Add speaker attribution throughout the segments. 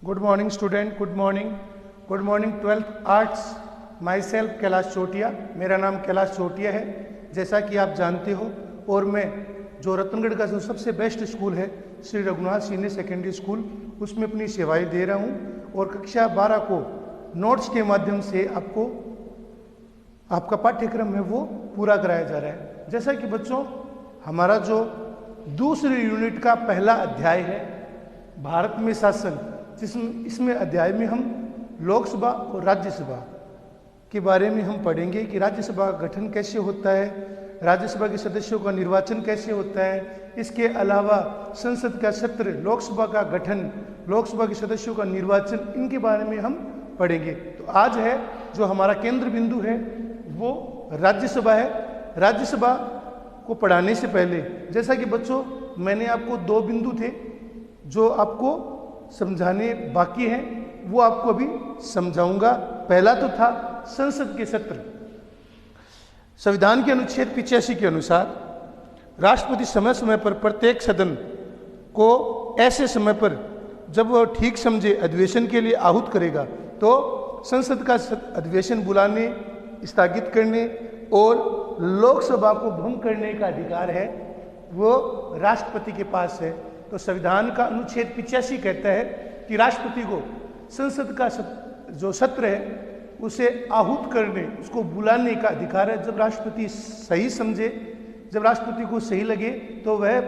Speaker 1: Good morning student, good morning. Good morning 12th arts. Myself Kailash Chotiya. मेरा नाम कैलाश चोटिया है, जैसा कि आप जानते हो। और मैं जो रतनगढ़ का जो सबसे बेस्ट स्कूल है Shri Raghunath senior secondary school, उसमें अपनी सेवाएं दे रहा हूँ। और कक्षा 12 को नोट्स के माध्यम से आपको आपका पाठ्यक्रम है वो पूरा कराया जा रहा है। जैसा कि बच्चों, हमारा जो दूसरे यूनिट का पहला अध्याय है भारत में शासन, इसमें अध्याय में हम लोकसभा और राज्यसभा के बारे में हम पढ़ेंगे कि राज्यसभा का गठन कैसे होता है, राज्यसभा के सदस्यों का निर्वाचन कैसे होता है। इसके अलावा संसद का सत्र, लोकसभा का गठन, लोकसभा के सदस्यों का निर्वाचन, इनके बारे में हम पढ़ेंगे। तो आज है जो हमारा केंद्र बिंदु है वो राज्यसभा है। राज्यसभा को पढ़ाने से पहले, जैसा कि बच्चों मैंने आपको 2 बिंदु थे जो आपको समझाने बाकी हैं, वो आपको अभी समझाऊंगा। पहला तो था संसद के सत्र। संविधान के अनुच्छेद 85 के अनुसार राष्ट्रपति समय समय पर प्रत्येक सदन को ऐसे समय पर जब वह ठीक समझे अधिवेशन के लिए आहूत करेगा, तो संसद का अधिवेशन बुलाने, स्थगित करने और लोकसभा को भंग करने का अधिकार है वो राष्ट्रपति के पास है। तो संविधान का अनुच्छेद 85 कहता है कि राष्ट्रपति को संसद का जो सत्र है उसे आहूत करने, उसको बुलाने का अधिकार है। जब राष्ट्रपति सही समझे, जब राष्ट्रपति को सही लगे, तो वह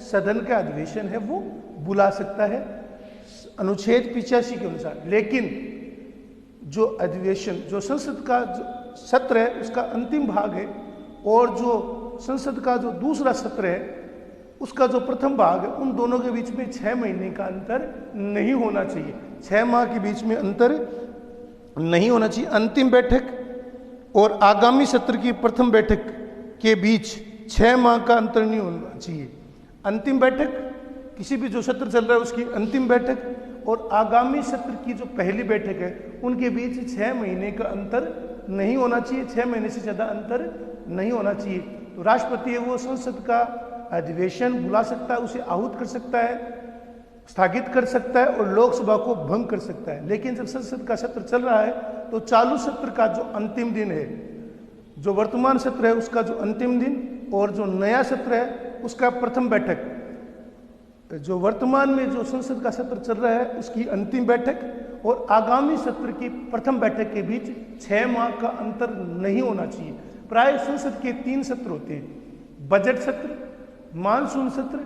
Speaker 1: सदन का अधिवेशन है वो बुला सकता है अनुच्छेद 85 के अनुसार। लेकिन जो अधिवेशन, जो संसद का जो सत्र है उसका अंतिम भाग है, और जो संसद का जो दूसरा सत्र है उसका जो प्रथम भाग है, उन दोनों के बीच में 6 महीने का अंतर नहीं होना चाहिए। 6 माह के बीच में अंतर नहीं होना चाहिए। अंतिम बैठक और आगामी सत्र की प्रथम बैठक के बीच 6 माह का अंतर नहीं होना चाहिए। अंतिम बैठक, किसी भी जो सत्र चल रहा है उसकी अंतिम बैठक और आगामी सत्र की जो पहली बैठक है, उनके बीच 6 महीने का अंतर नहीं होना चाहिए। 6 महीने से ज़्यादा अंतर नहीं होना चाहिए। तो राष्ट्रपति है वो संसद का अधिवेशन बुला सकता है, उसे आहूत कर सकता है, स्थगित कर सकता है और लोकसभा को भंग कर सकता है। लेकिन जब संसद का सत्र चल रहा है तो चालू सत्र का जो अंतिम दिन है, जो वर्तमान सत्र है उसका जो अंतिम दिन, और जो नया सत्र है उसका प्रथम बैठक, जो वर्तमान में जो संसद का सत्र चल रहा है उसकी अंतिम बैठक और आगामी सत्र की प्रथम बैठक के बीच 6 माह का अंतर नहीं होना चाहिए। प्राय संसद के 3 सत्र होते हैं: बजट सत्र, मानसून सत्र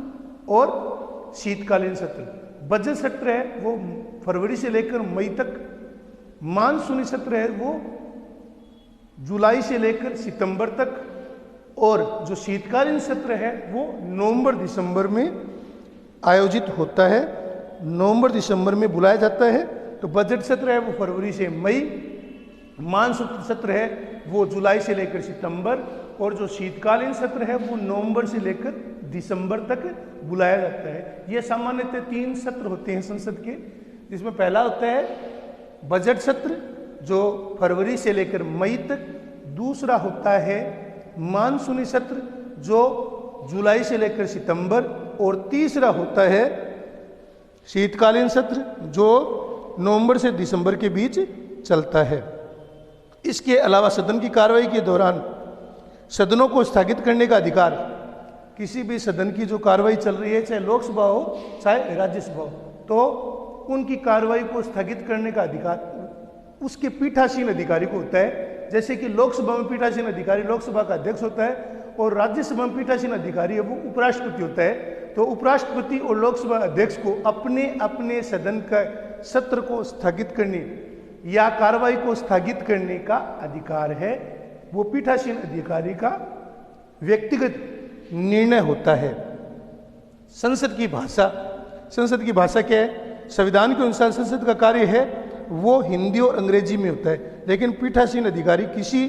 Speaker 1: और शीतकालीन सत्र। बजट सत्र है वो फरवरी से लेकर मई तक, मानसूनी सत्र है वो जुलाई से लेकर सितंबर तक, और जो शीतकालीन सत्र है वो नवंबर दिसंबर में आयोजित होता है, नवंबर दिसंबर में बुलाया जाता है। तो बजट सत्र है वो फरवरी से मई, मानसून सत्र है वो जुलाई से लेकर सितंबर, और जो शीतकालीन सत्र है वो नवंबर से लेकर दिसंबर तक बुलाया जाता है। ये सामान्यतः 3 सत्र होते हैं संसद के, जिसमें पहला होता है बजट सत्र जो फरवरी से लेकर मई तक, दूसरा होता है मानसूनी सत्र जो जुलाई से लेकर सितंबर, और तीसरा होता है शीतकालीन सत्र जो नवंबर से दिसंबर के बीच चलता है। इसके अलावा सदन की कार्रवाई के दौरान सदनों को स्थगित करने का अधिकार, किसी भी सदन की जो कार्रवाई चल रही है, चाहे लोकसभा हो चाहे राज्यसभा हो, तो उनकी कार्रवाई को स्थगित करने का अधिकार उसके पीठासीन अधिकारी को होता है। जैसे कि लोकसभा में पीठासीन अधिकारी लोकसभा का अध्यक्ष होता है, और राज्यसभा में पीठासीन अधिकारी है वो उपराष्ट्रपति होता है। तो उपराष्ट्रपति और लोकसभा अध्यक्ष को अपने अपने सदन का सत्र को स्थगित करने या कार्रवाई को स्थगित करने का अधिकार है। वो पीठासीन अधिकारी का व्यक्तिगत निर्णय होता है। संसद की भाषा, संसद की भाषा क्या है? संविधान के अनुसार संसद का कार्य है वो हिंदी और अंग्रेजी में होता है, लेकिन पीठासीन अधिकारी किसी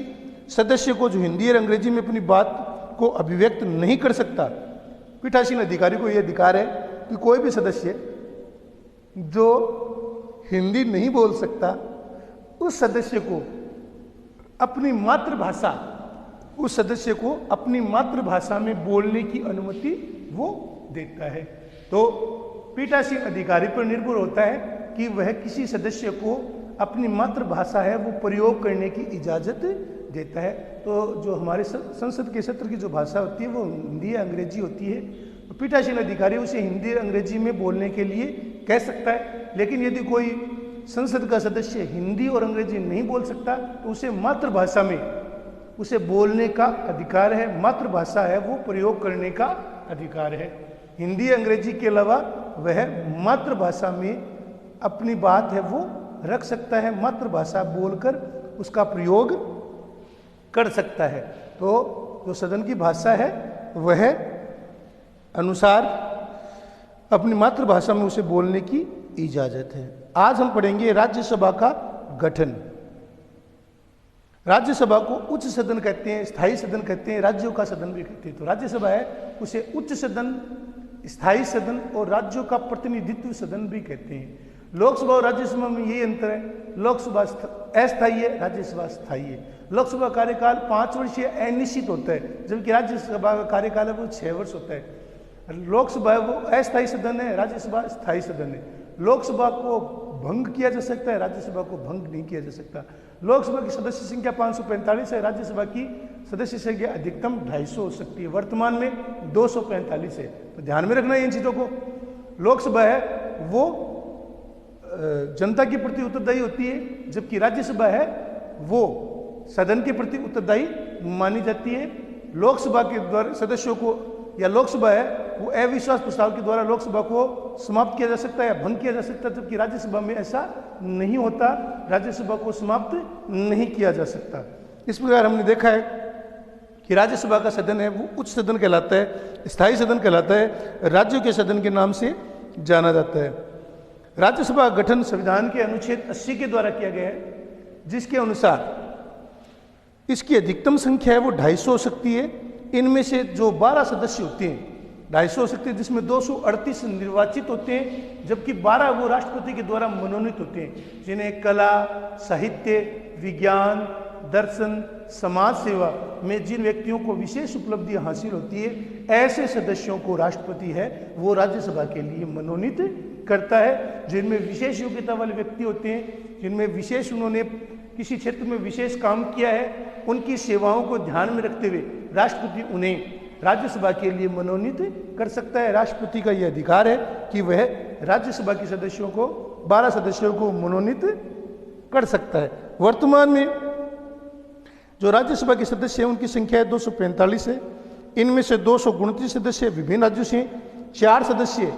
Speaker 1: सदस्य को जो हिंदी और अंग्रेजी में अपनी बात को अभिव्यक्त नहीं कर सकता, पीठासीन अधिकारी को यह अधिकार है कि कोई भी सदस्य जो हिंदी नहीं बोल सकता, उस सदस्य को अपनी मातृभाषा, उस सदस्य को अपनी मातृभाषा में बोलने की अनुमति वो देता है। तो पीठासीन अधिकारी पर निर्भर होता है कि वह किसी सदस्य को अपनी मातृभाषा है वो प्रयोग करने की इजाज़त देता है। तो जो हमारे संसद के सत्र की जो भाषा होती है वो हिंदी या अंग्रेजी होती है। तो पीठासीन अधिकारी उसे हिंदी अंग्रेजी में बोलने के लिए कह सकता है, लेकिन यदि कोई संसद का सदस्य हिंदी और अंग्रेजी नहीं बोल सकता तो उसे मातृभाषा में उसे बोलने का अधिकार है, मातृभाषा है वो प्रयोग करने का अधिकार है। हिंदी अंग्रेजी के अलावा वह मातृभाषा में अपनी बात है वो रख सकता है, मातृभाषा बोलकर उसका प्रयोग कर सकता है। तो जो सदन की भाषा है वह अनुसार अपनी मातृभाषा में उसे बोलने की इजाजत है। आज हम पढ़ेंगे राज्यसभा का गठन। राज्यसभा को उच्च सदन कहते हैं, स्थायी सदन कहते हैं, राज्यों का सदन भी कहते हैं। तो राज्यसभा है उसे उच्च सदन, स्थायी सदन और राज्यों का प्रतिनिधित्व सदन भी कहते हैं। लोकसभा और राज्यसभा में यही अंतर है, लोकसभा अस्थायी है, राज्यसभा स्थायी है। लोकसभा कार्यकाल 5 वर्षीय अनिश्चित होता है, जबकि राज्यसभा का कार्यकाल है वो 6 वर्ष होता है। लोकसभा है वो अस्थायी सदन है, राज्यसभा स्थायी सदन है। लोकसभा को भंग किया जा सकता है, राज्यसभा को भंग नहीं किया जा सकता। लोकसभा की सदस्य संख्या 545 है, राज्यसभा की सदस्य संख्या अधिकतम 250 हो सकती है, वर्तमान में 245 है। तो ध्यान में रखना है इन चीज़ों को। लोकसभा है वो जनता के प्रति उत्तरदायी होती है, जबकि राज्यसभा है वो सदन के प्रति उत्तरदायी मानी जाती है। लोकसभा के द्वारा सदस्यों को या लोकसभा है वो अविश्वास प्रस्ताव के द्वारा लोकसभा को समाप्त किया जा सकता है या भंग किया जा सकता है, जबकि राज्यसभा में ऐसा नहीं होता, राज्यसभा को समाप्त नहीं किया जा सकता। इस प्रकार हमने देखा है कि राज्यसभा का सदन है वो उच्च सदन कहलाता है, स्थायी सदन कहलाता है, राज्यों के सदन के नाम से जाना जाता है। राज्यसभा का गठन संविधान के अनुच्छेद 80 के द्वारा किया गया है, जिसके अनुसार इसकी अधिकतम संख्या है वो 250 हो सकती है। इनमें से जो 12 सदस्य होते हैं 250 हो सकते हैं, जिसमें 238 निर्वाचित होते हैं, जबकि 12 वो राष्ट्रपति के द्वारा मनोनीत होते हैं, जिन्हें कला, साहित्य, विज्ञान, दर्शन, समाज सेवा में जिन व्यक्तियों को विशेष उपलब्धियां हासिल होती है, ऐसे सदस्यों को राष्ट्रपति है वो राज्यसभा के लिए मनोनीत करता है। जिनमें विशेष योग्यता वाले व्यक्ति होते हैं, जिनमें विशेष उन्होंने किसी क्षेत्र में विशेष काम किया है, उनकी सेवाओं को ध्यान में रखते हुए राष्ट्रपति उन्हें राज्यसभा के लिए मनोनीत कर सकता है। राष्ट्रपति का यह अधिकार है कि वह राज्यसभा के सदस्यों को 12 सदस्यों को मनोनीत कर सकता है। वर्तमान में जो राज्यसभा के सदस्य हैं उनकी संख्या 245 है। इनमें से 229 सदस्य विभिन्न राज्यों से, 4 सदस्य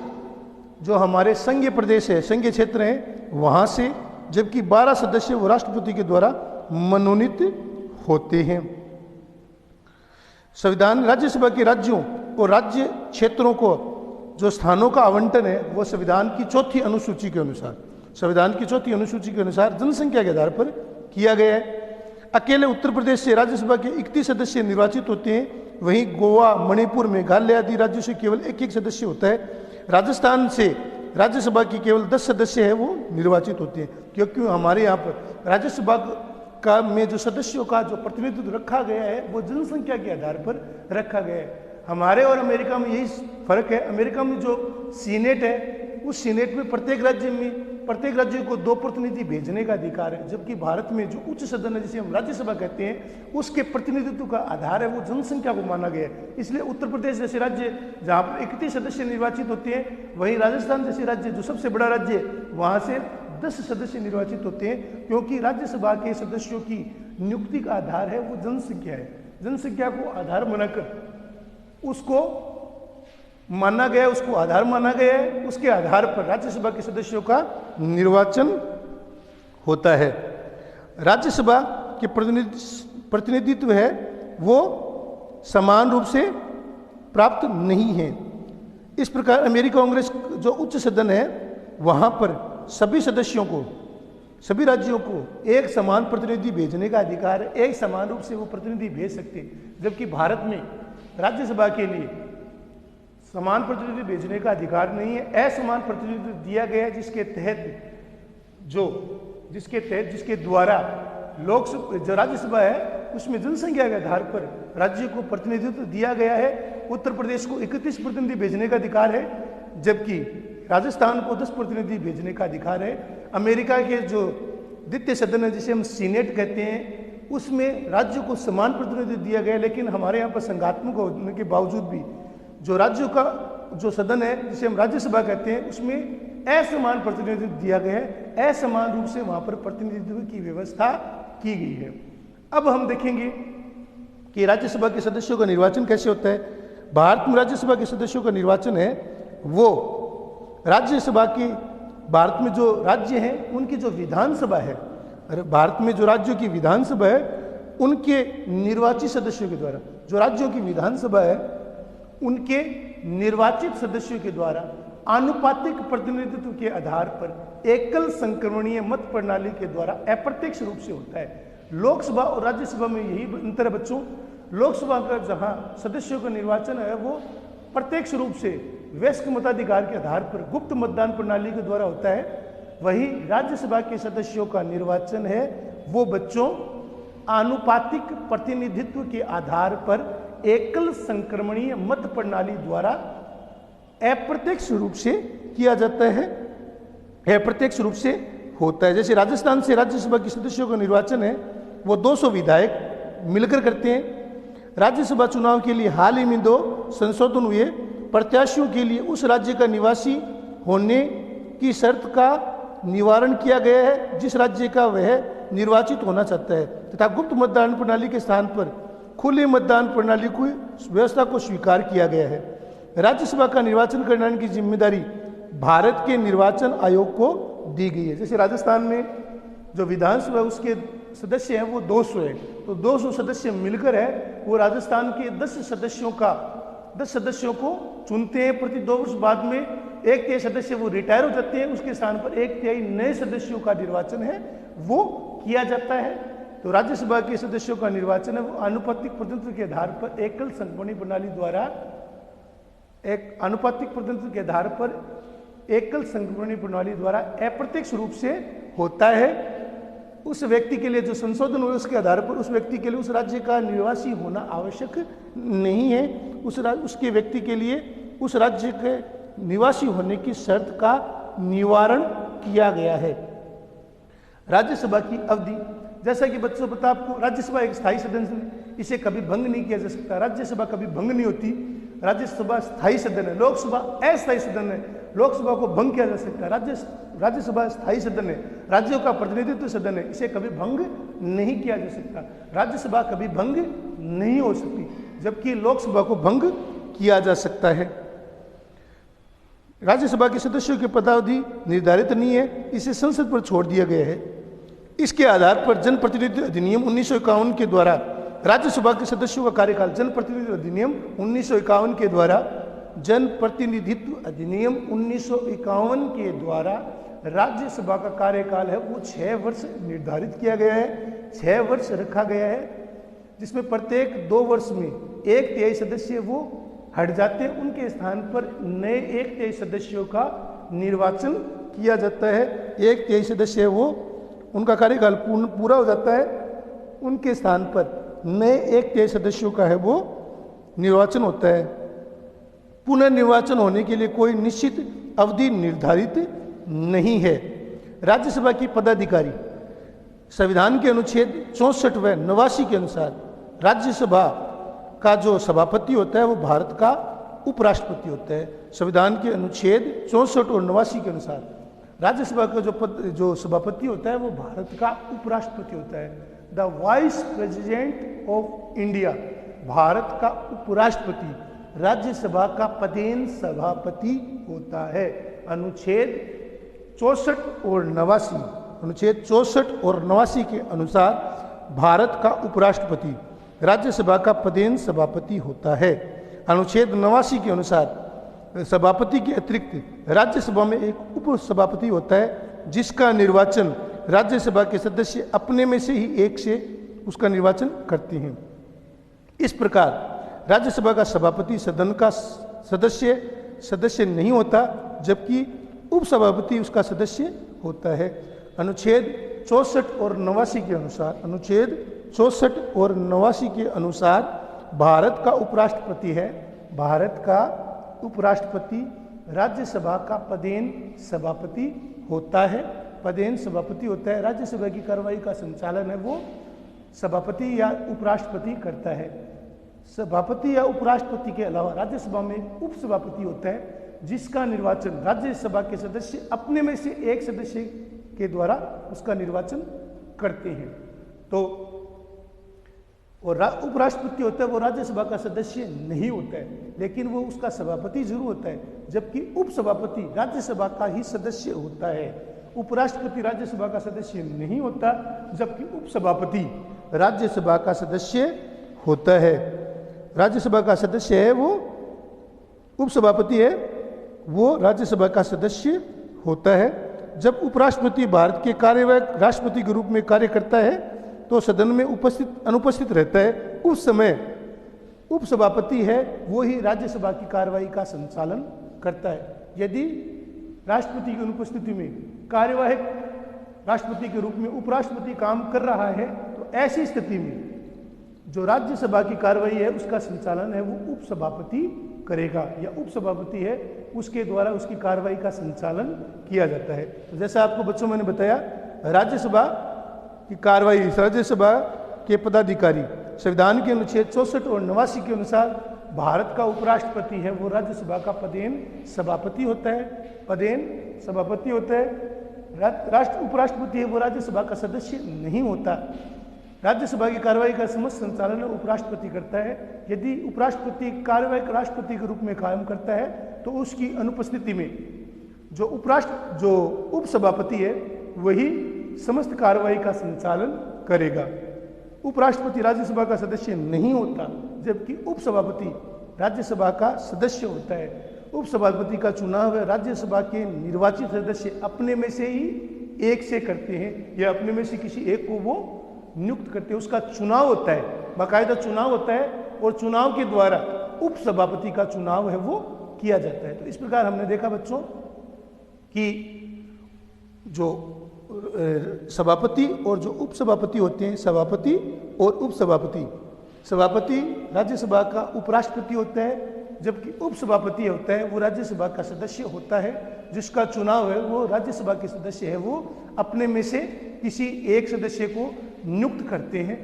Speaker 1: जो हमारे संघीय प्रदेश है, संघीय क्षेत्र हैं वहाँ से, जबकि 12 सदस्य वो राष्ट्रपति के द्वारा मनोनीत होते हैं। संविधान राज्यसभा के राज्यों और राज्य क्षेत्रों को जो स्थानों का आवंटन है वो संविधान की 4थी अनुसूची के अनुसार, संविधान की 4थी अनुसूची के अनुसार जनसंख्या के आधार पर किया गया है। अकेले उत्तर प्रदेश से राज्यसभा के 31 सदस्य निर्वाचित होते हैं, वहीं गोवा, मणिपुर, मेघालय आदि राज्यों से केवल 1-1 सदस्य होता है। राजस्थान से राज्यसभा की केवल 10 सदस्य है वो निर्वाचित होते हैं, क्योंकि हमारे यहाँ पर राज्यसभा का में जो सदस्यों का जो प्रतिनिधित्व रखा गया है वो जनसंख्या के आधार पर रखा गया है। हमारे और अमेरिका में यही फर्क है। अमेरिका में जो सीनेट है उस सीनेट में प्रत्येक राज्य को 2 प्रतिनिधि भेजने का अधिकार है, जबकि भारत में जो उच्च सदन है जिसे हम राज्यसभा कहते हैं उसके प्रतिनिधित्व का आधार है वो जनसंख्या को माना गया है। इसलिए उत्तर प्रदेश जैसे राज्य जहाँ पर 31 सदस्य निर्वाचित होते हैं, वहीं राजस्थान जैसे राज्य जो सबसे बड़ा राज्य है वहाँ से 10 सदस्य निर्वाचित होते हैं, क्योंकि राज्यसभा के सदस्यों की नियुक्ति का आधार है वो जनसंख्या है। जनसंख्या को आधार बनाकर उसको माना गया, उसको आधार माना गया है, उसके आधार पर राज्यसभा के सदस्यों का निर्वाचन होता है। राज्यसभा के प्रतिनिधित्व है वो समान रूप से प्राप्त नहीं है। इस प्रकार अमेरिका कांग्रेस जो उच्च सदन है वहाँ पर सभी सदस्यों को, सभी राज्यों को एक समान प्रतिनिधि भेजने का अधिकार है, एक समान रूप से वो प्रतिनिधि भेज सकते हैं, जबकि भारत में राज्यसभा के लिए समान प्रतिनिधि भेजने का अधिकार नहीं है। असमान प्रतिनिधित्व दिया गया है, जिसके द्वारा लोकसभा जो राज्यसभा है उसमें जनसंख्या के आधार पर राज्य को प्रतिनिधित्व दिया गया है। उत्तर प्रदेश को 31 प्रतिनिधि भेजने का अधिकार है, जबकि राजस्थान को 10 प्रतिनिधि भेजने का अधिकार है। अमेरिका के जो द्वितीय सदन है, जिसे हम सीनेट कहते हैं, उसमें राज्यों को समान प्रतिनिधित्व दिया गया है। लेकिन हमारे यहाँ पर संघात्मक होने के बावजूद भी जो राज्यों का जो सदन है, जिसे हम राज्यसभा कहते हैं, उसमें असमान प्रतिनिधित्व दिया गया है। असमान रूप से वहाँ पर प्रतिनिधित्व की व्यवस्था की गई है। अब हम देखेंगे कि राज्यसभा के सदस्यों का निर्वाचन कैसे होता है। भारत में राज्यसभा के सदस्यों का निर्वाचन है वो राज्यसभा की, भारत में जो राज्य हैं उनकी जो विधानसभा है, भारत में जो राज्यों की विधानसभा है उनके निर्वाचित सदस्यों के द्वारा, जो राज्यों की विधानसभा है उनके निर्वाचित सदस्यों के द्वारा आनुपातिक प्रतिनिधित्व के आधार पर एकल संक्रमणीय मत प्रणाली के द्वारा अप्रत्यक्ष रूप से होता है। लोकसभा और राज्यसभा में यही अंतर है बच्चों। लोकसभा का जहां सदस्यों का निर्वाचन है वो प्रत्यक्ष रूप से वयस्क मताधिकार के आधार पर गुप्त मतदान प्रणाली के द्वारा होता है, वही राज्यसभा के सदस्यों का निर्वाचन है वो बच्चों आनुपातिक प्रतिनिधित्व के आधार पर एकल संक्रमणीय मत प्रणाली द्वारा अप्रत्यक्ष रूप से किया जाता है, अप्रत्यक्ष रूप से होता है। जैसे राजस्थान से राज्यसभा के सदस्यों का निर्वाचन है वो 200 विधायक मिलकर करते हैं। राज्यसभा चुनाव के लिए हाल ही में 2 संशोधन हुए। प्रत्याशियों के लिए उस राज्य का निवासी होने की शर्त का निवारण किया गया है जिस राज्य का वह निर्वाचित होना चाहता है, तथा गुप्त मतदान प्रणाली के स्थान पर खुले मतदान प्रणाली की व्यवस्था को स्वीकार किया गया है। राज्यसभा का निर्वाचन कराने की जिम्मेदारी भारत के निर्वाचन आयोग को दी गई है। जैसे राजस्थान में जो विधानसभा उसके सदस्य हैं वो 200 है, तो 200 सदस्य मिलकर है वो राजस्थान के 10 सदस्यों को चुनते हैं। प्रति 2 वर्ष बाद में 1/3 सदस्य वो रिटायर हो जाते हैं, उसके स्थान पर 1/3 नए सदस्यों का निर्वाचन है वो किया जाता है। तो राज्यसभा के सदस्यों का निर्वाचन है वो आनुपातिक प्रतिनिधित्व के आधार पर एकल संक्रमणीय प्रणाली द्वारा एकल संक्रमणीय प्रणाली द्वारा अप्रत्यक्ष रूप से होता है। उस व्यक्ति के लिए जो संशोधन हुए उसके आधार पर उस व्यक्ति के लिए उस राज्य का निवासी होना आवश्यक नहीं है। उसके व्यक्ति के लिए उस राज्य के निवासी होने की शर्त का निवारण किया गया है। राज्यसभा की अवधि, जैसा कि बच्चों पता आपको, राज्यसभा एक स्थायी सदन है, इसे कभी भंग नहीं किया जा सकता। राज्यसभा कभी भंग नहीं होती। राज्यसभा स्थायी सदन है, लोकसभा अस्थायी सदन है, लोकसभा को भंग किया जा सकता है। राज्यसभा स्थायी सदन है, राज्यों का प्रतिनिधित्व सदन है, इसे कभी भंग नहीं किया जा सकता। राज्यसभा कभी भंग नहीं हो सकती, जबकि लोकसभा को भंग किया जा सकता है। राज्यसभा के सदस्यों की पदावधि निर्धारित नहीं है, इसे संसद पर छोड़ दिया गया है। इसके आधार पर जनप्रतिनिधित्व अधिनियम 1951 के द्वारा राज्यसभा के सदस्यों का कार्यकाल, जनप्रतिनिधित्व अधिनियम 1951 के द्वारा जनप्रतिनिधित्व अधिनियम 1951 के द्वारा राज्यसभा का कार्यकाल है वो 6 वर्ष निर्धारित किया गया है, 6 वर्ष रखा गया है, जिसमें प्रत्येक 2 वर्ष में 1/3 सदस्य वो हट जाते हैं, उनके स्थान पर नए 1/3 सदस्यों का निर्वाचन किया जाता है। 1/3 सदस्य वो उनका कार्यकाल पूरा हो जाता है, उनके स्थान पर नए 1/3 सदस्यों का है वो निर्वाचन होता है। पुनर्निर्वाचन होने के लिए कोई निश्चित अवधि निर्धारित नहीं है। राज्यसभा की पदाधिकारी संविधान के अनुच्छेद 64 व 89 के अनुसार राज्यसभा का जो सभापति होता है वो भारत का उपराष्ट्रपति होता है। संविधान के अनुच्छेद 64 और 89 के अनुसार राज्यसभा का जो सभापति होता है वो भारत का उपराष्ट्रपति होता है। The vice president of India, Bharat का उपराष्ट्रपति राज्यसभा का पदेन सभापति होता है। अनुच्छेद 64 और 89 के अनुसार भारत का उपराष्ट्रपति राज्यसभा का पदेन सभापति होता है। अनुच्छेद 89 के अनुसार सभापति के अतिरिक्त राज्यसभा में एक उप सभापति होता है जिसका निर्वाचन राज्यसभा के सदस्य अपने में से ही एक से उसका निर्वाचन करते हैं। इस प्रकार राज्यसभा का सभापति सदन का सदस्य नहीं होता, जबकि उपसभापति उसका सदस्य होता है। अनुच्छेद 64 और 89 के अनुसार, अनुच्छेद 64 और 89 के अनुसार भारत का उपराष्ट्रपति है, भारत का उपराष्ट्रपति राज्यसभा का पदेन सभापति होता है। पदेन सभापति होता है। राज्यसभा की कार्रवाई का संचालन है वो सभापति या उपराष्ट्रपति करता है। सभापति या उपराष्ट्रपति के अलावा राज्यसभा में उपसभापति होता है, जिसका निर्वाचन राज्यसभा के सदस्य अपने में से एक सदस्य के द्वारा उसका निर्वाचन करते हैं। तो और उपराष्ट्रपति होता है वो राज्यसभा का सदस्य नहीं होता है, लेकिन वो उसका सभापति जरूर होता है, जबकि उपसभापति राज्यसभा का ही सदस्य होता है। उपराष्ट्रपति राज्यसभा का सदस्य नहीं होता, जबकि उपसभापति राज्यसभा का सदस्य होता है। राज्यसभा का सदस्य है वो, उपसभापति है वो राज्यसभा का सदस्य होता है। जब उपराष्ट्रपति भारत के कार्यवाहक राष्ट्रपति के रूप में कार्य करता है तो सदन में अनुपस्थित रहता है। उस समय उपसभापति है वो ही राज्यसभा की कार्रवाई का संचालन करता है। यदि राष्ट्रपति की अनुपस्थिति में कार्यवाहक राष्ट्रपति के रूप में उपराष्ट्रपति काम कर रहा है तो ऐसी स्थिति में जो राज्यसभा की कार्रवाई है उसका संचालन है वो उपसभापति करेगा, या उपसभापति है उसके द्वारा उसकी कार्रवाई का संचालन किया जाता है। तो जैसा आपको बच्चों मैंने बताया, राज्यसभा की कार्रवाई, राज्यसभा के पदाधिकारी संविधान के अनुच्छेद 64 और 89 के अनुसार भारत का उपराष्ट्रपति है वो राज्यसभा का पदेन सभापति होता है। पदेन सभापति होता है। उपराष्ट्रपति है वो राज्यसभा का सदस्य नहीं होता। राज्यसभा की कार्रवाई का समस्त संचालन उपराष्ट्रपति करता है। यदि उपराष्ट्रपति कार्यवाहक राष्ट्रपति के रूप में कायम करता है तो उसकी अनुपस्थिति में जो उपसभापति है वही समस्त कार्रवाई का संचालन करेगा। उपराष्ट्रपति राज्यसभा का सदस्य नहीं होता, जबकि उपसभापति राज्यसभा का सदस्य होता है। उपसभापति का चुनाव राज्यसभा के निर्वाचित सदस्य अपने में से ही एक से करते हैं, या अपने में से किसी एक को वो नियुक्त करते हैं। उसका चुनाव होता है, बाकायदा चुनाव होता है, और चुनाव के द्वारा उपसभापति का चुनाव है वो किया जाता है। तो इस प्रकार हमने देखा बच्चों कि जो सभापति और जो उपसभापति होते हैं, सभापति और उपसभापति, सभापति राज्यसभा का उपराष्ट्रपति होता है, जबकि उपसभापति होता है वो राज्यसभा का सदस्य होता है, जिसका चुनाव है वो राज्यसभा के सदस्य है वो अपने में से किसी एक सदस्य को नियुक्त करते हैं।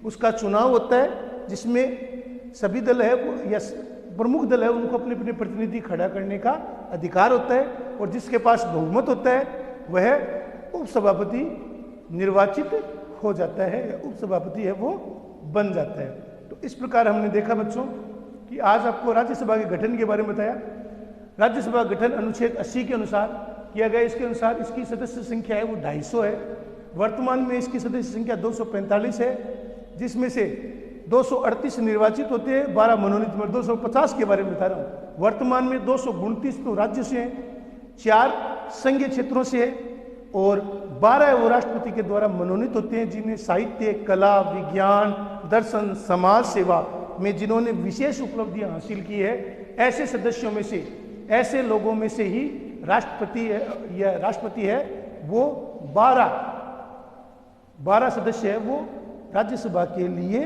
Speaker 1: उसका चुनाव होता है जिसमें सभी दल है वो या प्रमुख दल है उनको अपने अपने प्रतिनिधि खड़ा करने का अधिकार होता है, और जिसके पास बहुमत होता है वह उपसभापति निर्वाचित हो जाता है, या उपसभापति है वो बन जाता है। तो इस प्रकार हमने देखा बच्चों कि आज आपको राज्यसभा के गठन के बारे में बताया। राज्यसभा गठन अनुच्छेद 80 के अनुसार किया गया। इसके अनुसार इसकी सदस्य संख्या है वो 250 है। वर्तमान में इसकी सदस्य संख्या 245 है, जिसमें से 238 निर्वाचित होते हैं, 12 मनोनीत। मैं 250 के बारे में बता रहा हूँ। वर्तमान में 229 तो राज्य से हैं, 4 संघीय क्षेत्रों से है, और 12 वो राष्ट्रपति के द्वारा मनोनीत होते हैं, जिन्हें साहित्य, कला, विज्ञान, दर्शन, समाज सेवा में जिन्होंने विशेष उपलब्धियां हासिल की है, ऐसे सदस्यों में से, ऐसे लोगों में से ही राष्ट्रपति है वो 12 सदस्य है वो राज्यसभा के लिए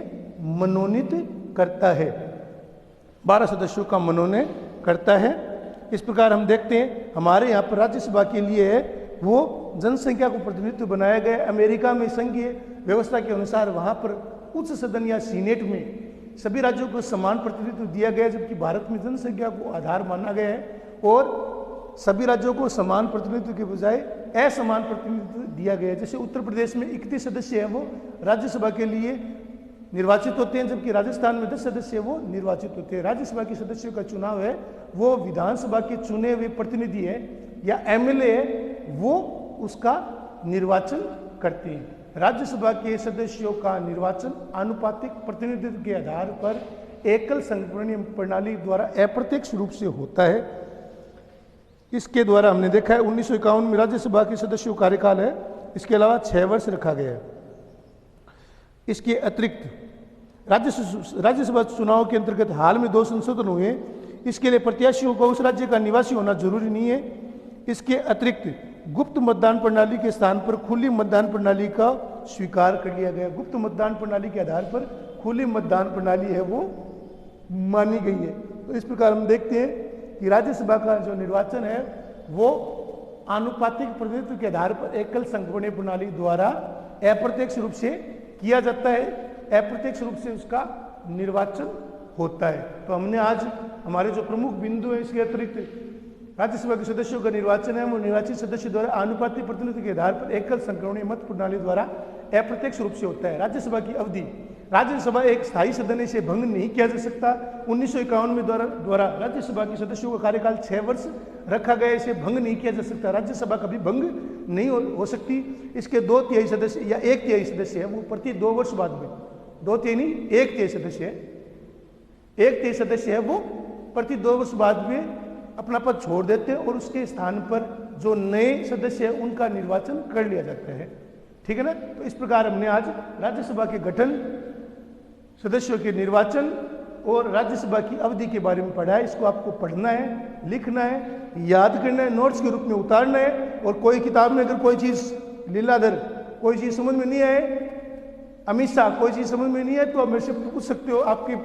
Speaker 1: मनोनीत करता है, 12 सदस्यों का मनोनयन करता है। इस प्रकार हम देखते हैं हमारे यहाँ पर राज्यसभा के लिए है वो जनसंख्या को प्रतिनिधित्व बनाया गया। अमेरिका में संघीय व्यवस्था के अनुसार वहाँ पर उच्च सदन या सीनेट में सभी राज्यों को समान प्रतिनिधित्व दिया गया, जबकि भारत में जनसंख्या को आधार माना गया है और सभी राज्यों को समान प्रतिनिधित्व के बजाय असमान प्रतिनिधित्व दिया गया है। जैसे उत्तर प्रदेश में 31 सदस्य हैं वो राज्यसभा के लिए निर्वाचित होते हैं, जबकि राजस्थान में 10 सदस्य वो निर्वाचित होते हैं। राज्यसभा के सदस्यों का चुनाव है वो विधानसभा के चुने हुए प्रतिनिधि है या एमएलए है वो उसका निर्वाचन करते हैं। राज्यसभा के सदस्यों का निर्वाचन आनुपातिक प्रतिनिधित्व के आधार पर एकल संगठनीय प्रणाली द्वारा अप्रत्यक्ष रूप से होता है। इसके द्वारा हमने देखा है 1951 में राज्यसभा के सदस्यों का कार्यकाल है, इसके अलावा 6 वर्ष रखा गया है। इसके अतिरिक्त राज्यसभा चुनाव के अंतर्गत हाल में 2 संशोधन हुए। इसके लिए प्रत्याशियों को उस राज्य का निवासी होना जरूरी नहीं है। इसके अतिरिक्त गुप्त मतदान प्रणाली के स्थान पर खुली मतदान प्रणाली का स्वीकार कर लिया गया। गुप्त मतदान प्रणाली के आधार पर खुली मतदान प्रणाली है वो मानी गई है। तो इस प्रकार हम देखते हैं कि राज्यसभा का जो निर्वाचन है वो आनुपातिक प्रतिनिधित्व के आधार पर एकल संगठनीय प्रणाली द्वारा अप्रत्यक्ष रूप से किया जाता है, अप्रत्यक्ष रूप से उसका निर्वाचन होता है। तो हमने आज हमारे जो प्रमुख बिंदु है, इसके अतिरिक्त राज्यसभा के सदस्यों का निर्वाचन है वो निर्वाचित सदस्य द्वारा आनुपातिक प्रतिनिधित्व के आधार पर एकल संगठनीय मत प्रणाली द्वारा अप्रत्यक्ष रूप से होता है। राज्यसभा की अवधि, राज्यसभा एक स्थायी सदन है, इसे भंग नहीं किया जा सकता। 1951 में द्वारा राज्यसभा के सदस्यों का कार्यकाल 6 वर्ष रखा गया, इसे भंग नहीं किया जा सकता। राज्यसभा कभी भंग नहीं हो सकती। इसके 2/3 सदस्य या 1/3 सदस्य है वो प्रति 2 वर्ष बाद में, 2/3 नहीं 1/3 सदस्य है, 1/3 सदस्य है वो प्रति 2 वर्ष बाद में अपना पद छोड़ देते हैं और उसके स्थान पर जो नए सदस्य है उनका निर्वाचन कर लिया जाता है। ठीक है ना। तो इस प्रकार हमने आज राज्यसभा के गठन, सदस्यों के निर्वाचन और राज्यसभा की अवधि के बारे में पढ़ा है। इसको आपको पढ़ना है, लिखना है, याद करना है, नोट्स के रूप में उतारना है। और कोई किताब में अगर कोई चीज़ लीलाधर कोई चीज़ समझ में नहीं आए, अमित शाह कोई चीज़ समझ में नहीं है, तो आप मेरे से पूछ सकते हो। आपके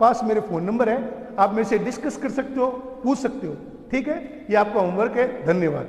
Speaker 1: पास मेरे फ़ोन नंबर है, आप मेरे से डिस्कस कर सकते हो, पूछ सकते हो। ठीक है, ये आपका होमवर्क है। धन्यवाद।